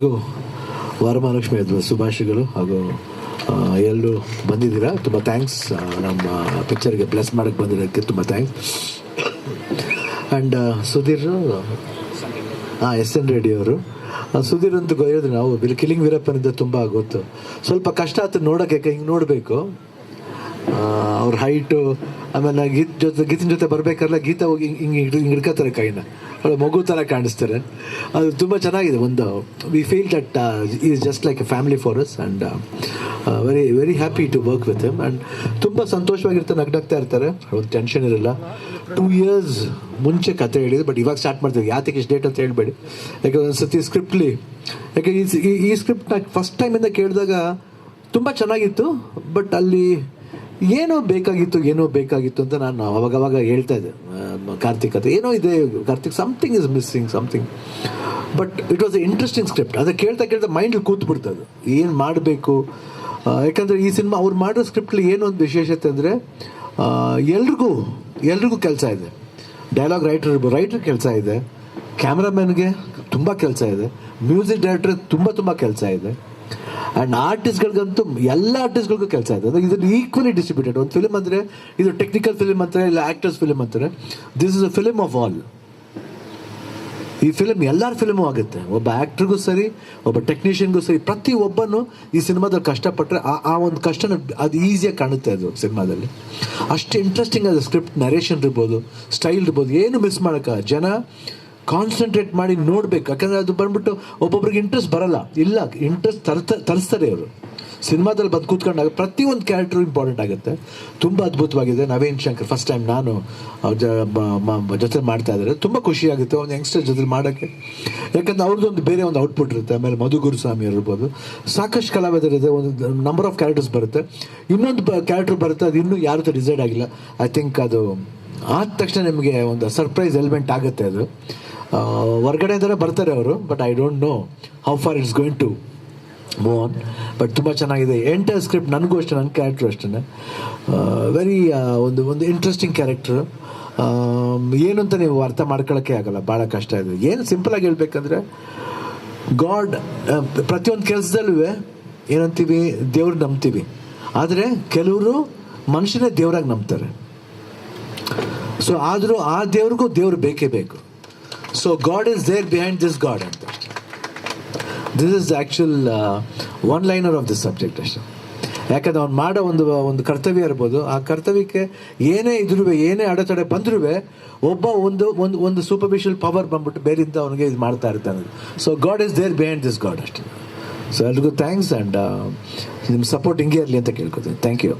ಹಾಗೂ ವರಮಹಾಲಕ್ಷ್ಮಿ ಶುಭಾಶಯಗಳು ಹಾಗೂ ಎಲ್ಲರೂ ಬಂದಿದ್ದೀರಾ. ತುಂಬ ಥ್ಯಾಂಕ್ಸ್. ನಮ್ಮ ಪಿಕ್ಚರ್ಗೆ ಬ್ಲೆಸ್ ಮಾಡೋಕ್ಕೆ ಬಂದಿರೋದಕ್ಕೆ ತುಂಬ thanks. And Sudhir SN Reddy ಅವರು, ಸುಧೀರ್ ಅಂತ ಹೇಳಿದ್ರು ನಾವು ಕಿಲಿಂಗ್ ವೀರಪ್ಪನಿಂದ ತುಂಬ ಗೊತ್ತು. ಸ್ವಲ್ಪ ಕಷ್ಟ ಆಯ್ತು ನೋಡೋಕ್ಕೆ, ಹಿಂಗೆ ನೋಡಬೇಕು ಅವ್ರ ಹೈಟು. ಆಮೇಲೆ ಗೀತಿನ ಜೊತೆ ಬರಬೇಕಾದ್ರೆ ಗೀತ ಹೋಗಿ ಹಿಂಗೆ ಹಿಡ್ಕೋತಾರೆ ಕೈನ, ಅವಳು ಮಗು ಥರ ಕಾಣಿಸ್ತಾರೆ. ಅದು ತುಂಬ ಚೆನ್ನಾಗಿದೆ. ಒಂದು we feel that is just like a family for us and very very happy to work with him. And ತುಂಬ ಸಂತೋಷವಾಗಿರ್ತಾರೆ, ನಗ್ನಾಗ್ತಾ ಇರ್ತಾರೆ, ಒಂದು ಟೆನ್ಷನ್ ಇರಲ್ಲ. 2 years ಮುಂಚೆ ಕತೆ ಹೇಳಿದ್ರು, ಬಟ್ ಇವಾಗ ಸ್ಟಾರ್ಟ್ ಮಾಡ್ತೀವಿ. ಯಾತಕ್ಕೆ ಇಷ್ಟು ಡೇಟ್ ಅಂತ ಹೇಳ್ಬೇಡಿ, ಯಾಕೆ ಒಂದು ಸತಿ ಸ್ಕ್ರಿಪ್ಟ್ಲಿ, ಯಾಕೆ ಈ ಸ್ಕ್ರಿಪ್ಟ್ನ ಫಸ್ಟ್ ಟೈಮಿಂದ ಕೇಳಿದಾಗ ತುಂಬ ಚೆನ್ನಾಗಿತ್ತು. ಬಟ್ ಅಲ್ಲಿ ಏನೋ ಬೇಕಾಗಿತ್ತು ಅಂತ ನಾನು ಅವಾಗವಾಗ ಹೇಳ್ತಾ ಇದ್ದೆ. ಕಾರ್ತಿಕ್ ಕತೆ ಏನೋ ಇದೆ, Karthik something is missing something. But it was A interesting script. ಅದು ಕೇಳ್ತಾ ಮೈಂಡಲ್ಲಿ ಕೂತ್ಬಿಡ್ತದೆ ಏನು ಮಾಡಬೇಕು. ಯಾಕಂದರೆ ಈ ಸಿನಿಮಾ ಅವ್ರು ಮಾಡೋ ಸ್ಕ್ರಿಪ್ಟ್ಲಿ ಏನೊಂದು ವಿಶೇಷತೆ ಅಂದರೆ ಎಲ್ರಿಗೂ ಕೆಲಸ ಇದೆ. ಡೈಲಾಗ್ ರೈಟರ್ ಕೆಲಸ ಇದೆ, ಕ್ಯಾಮ್ರಾಮನ್ಗೆ ತುಂಬ ಕೆಲಸ ಇದೆ, ಮ್ಯೂಸಿಕ್ ಡೈರೆಕ್ಟರ್ ತುಂಬ ಕೆಲಸ ಇದೆ, ಆ್ಯಂಡ್ ಆರ್ಟಿಸ್ಟ್ಗಳಿಗಂತೂ ಎಲ್ಲ ಆರ್ಟಿಸ್ಟ್ಗಳಿಗೂ ಕೆಲಸ ಇದೆ. ಅದು ಇದನ್ನು ಈಕ್ವಲಿ ಡಿಸ್ಟ್ರಿಬ್ಯೂಟೆಡ್. ಒಂದು ಫಿಲ್ಮ್ ಅಂದರೆ ಇದು ಟೆಕ್ನಿಕಲ್ ಫಿಲ್ಮ್ ಅಂತಾರೆ, ಇಲ್ಲ ಆ್ಯಕ್ಟರ್ಸ್ ಫಿಲ್ಮ್ ಅಂತಾರೆ. This is a film of all. ಈ ಫಿಲ್ಮ್ ಎಲ್ಲರ ಫಿಲ್ಮು ಆಗುತ್ತೆ. ಒಬ್ಬ ಆ್ಯಕ್ಟ್ರಿಗೂ ಸರಿ, ಒಬ್ಬ ಟೆಕ್ನಿಷಿಯನ್ಗೂ ಸರಿ, ಪ್ರತಿಯೊಬ್ಬನೂ ಈ ಸಿನಿಮಾದಲ್ಲಿ ಕಷ್ಟಪಟ್ಟರೆ ಆ ಒಂದು ಕಷ್ಟನ ಅದು ಈಸಿಯಾಗಿ ಕಾಣುತ್ತೆ. ಅದು ಸಿನಿಮಾದಲ್ಲಿ ಅಷ್ಟು ಇಂಟ್ರೆಸ್ಟಿಂಗ್ ಆದ ಸ್ಕ್ರಿಪ್ಟ್, ನರೇಷನ್ ಇರ್ಬೋದು, ಸ್ಟೈಲ್ ಇರ್ಬೋದು, ಏನು ಮಿಸ್ ಮಾಡೋಕ್ಕೆ ಜನ ಕಾನ್ಸಂಟ್ರೇಟ್ ಮಾಡಿ ನೋಡಬೇಕು. ಯಾಕಂದರೆ ಅದು ಬಂದ್ಬಿಟ್ಟು ಒಬ್ಬೊಬ್ರಿಗೆ ಇಂಟ್ರೆಸ್ಟ್ ಬರಲ್ಲ, ಇಲ್ಲ ಇಂಟ್ರೆಸ್ಟ್ ತರಿಸ್ತಾರೆ ಅವರು. ಸಿನಿಮಾದಲ್ಲಿ ಬಂದು ಕೂತ್ಕೊಂಡಾಗ ಪ್ರತಿಯೊಂದು ಕ್ಯಾರೆಕ್ಟರ್ ಇಂಪಾರ್ಟೆಂಟ್ ಆಗುತ್ತೆ. ತುಂಬ ಅದ್ಭುತವಾಗಿದೆ. ನವೀನ್ ಶಂಕರ್ ಫಸ್ಟ್ ಟೈಮ್ ನಾನು ಜೊತೆ ಮಾಡ್ತಾ ಇದ್ದಾರೆ. ತುಂಬ ಖುಷಿಯಾಗುತ್ತೆ ಒಂದು ಯಂಗ್ಸ್ಟರ್ ಜೊತೆ ಮಾಡೋಕ್ಕೆ. ಯಾಕಂದರೆ ಅವ್ರದ್ದೊಂದು ಬೇರೆ ಒಂದು ಔಟ್ಪುಟ್ ಇರುತ್ತೆ. ಆಮೇಲೆ ಮಧು ಗುರುಸ್ವಾಮಿ ಇರ್ಬೋದು, ಸಾಕಷ್ಟು ಕಲಾವಿದರಿದೆ, ಒಂದು ನಂಬರ್ ಆಫ್ ಕ್ಯಾರೆಕ್ಟರ್ಸ್ ಬರುತ್ತೆ. ಇನ್ನೊಂದು ಕ್ಯಾರೆಕ್ಟರ್ ಬರುತ್ತೆ, ಅದು ಇನ್ನೂ ಯಾರು ಡಿಸೈಡ್ ಆಗಿಲ್ಲ. ಐ ಥಿಂಕ್ ಅದು ಆದ ತಕ್ಷಣ ನಿಮಗೆ ಒಂದು ಸರ್ಪ್ರೈಸ್ ಎಲಿಮೆಂಟ್ ಆಗುತ್ತೆ. ಅದು ಹೊರ್ಗಡೆಯಿಂದಲೇ ಬರ್ತಾರೆ ಅವರು, but I don't know how far it's going to move on. But ತುಂಬ ಚೆನ್ನಾಗಿದೆ. ಎಂಟೈರ್ ಸ್ಕ್ರಿಪ್ಟ್ ನನಗೂ ಅಷ್ಟೇ, ನನ್ನ ಕ್ಯಾರೆಕ್ಟ್ರು ಅಷ್ಟೇ ವೆರಿ ಒಂದು ಇಂಟ್ರೆಸ್ಟಿಂಗ್ ಕ್ಯಾರೆಕ್ಟ್ರು. ಏನು ಅಂತ ನೀವು ಅರ್ಥ ಮಾಡ್ಕೊಳ್ಳೋಕ್ಕೆ ಆಗಲ್ಲ, ಭಾಳ ಕಷ್ಟ ಇದೆ. ಏನು ಸಿಂಪಲಾಗಿ ಹೇಳ್ಬೇಕಂದ್ರೆ, ಗಾಡ್ ಪ್ರತಿಯೊಂದು ಕೆಲಸದಲ್ಲೂ ಏನಂತೀವಿ, ದೇವ್ರು ನಂಬ್ತೀವಿ. ಆದರೆ ಕೆಲವರು ಮನುಷ್ಯನೇ ದೇವ್ರಾಗಿ ನಂಬ್ತಾರೆ. ಸೊ ಆದರೂ ಆ ದೇವ್ರು ಬೇಕೇ ಬೇಕು. So god is there behind this God ಅಂತ. This is actual one liner of this subject ಅಷ್ಟೇ. ಯಾಕಂದರೆ ಅವ್ನು ಮಾಡೋ ಒಂದು ಕರ್ತವ್ಯ ಇರ್ಬೋದು, ಆ ಕರ್ತವ್ಯಕ್ಕೆ ಏನೇ ಇದ್ರೂ, ಏನೇ ಅಡೆತಡೆ ಬಂದ್ರೂ ಒಬ್ಬ ಒಂದು ಸೂಪರ್ಫಿಷಿಯಲ್ ಪವರ್ ಬಂದ್ಬಿಟ್ಟು ಬೇರಿಂದ ಅವನಿಗೆ ಇದು ಮಾಡ್ತಾ ಇರ್ತಾನೆ. So god is there behind this god ಅಷ್ಟೇ. ಸೊ ಎಲ್ರಿಗೂ ಥ್ಯಾಂಕ್ಸ್. ಆ್ಯಂಡ್ ನಿಮ್ಮ ಸಪೋರ್ಟ್ ಹಿಂಗೆ ಇರಲಿ ಅಂತ ಕೇಳ್ಕೊತೀನಿ. Thank you.